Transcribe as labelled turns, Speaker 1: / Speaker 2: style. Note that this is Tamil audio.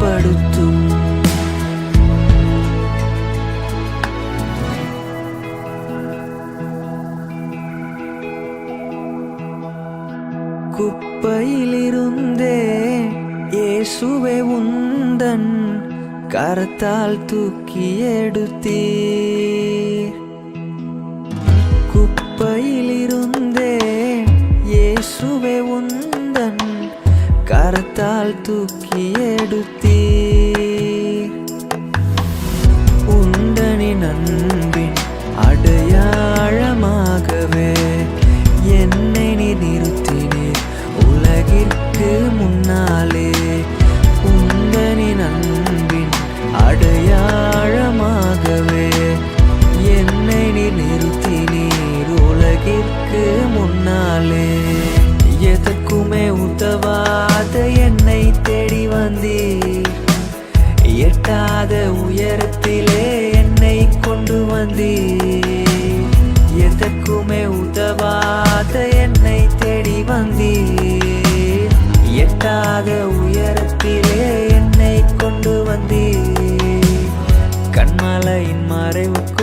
Speaker 1: சுகப்படுத்தும். குப்பையிலிருந்தே இயேசுவே உந்தன் கரத்தால் தூக்கி எடுத்தீர். குப்பையிலிருந்தே இயேசுவே உந்தன் கரத்தால் தூக்கி எடுத்தீர். உந்தனின் அன்பின் அடையாளமாகவே என்னை நீ நிறுத்தினீர் உலகிற்கு முன்னாலே. உந்தனின் அன்பின் அடையாளமாகவே என்னை நீ நிறுத்தினீர் உலகிற்கு முன்னாலே. எதற்குமே உதவாத என்னை தேடி வந்தீர். எட்டாத உயரத்திலே என்னை கொண்டு வந்தீர். எதற்குமே உதவாத என்னை தேடி வந்தீர். எட்டாத உயரத்திலே என்னை கொண்டு வந்தீர். கண்மலையின் மறைவுக்கு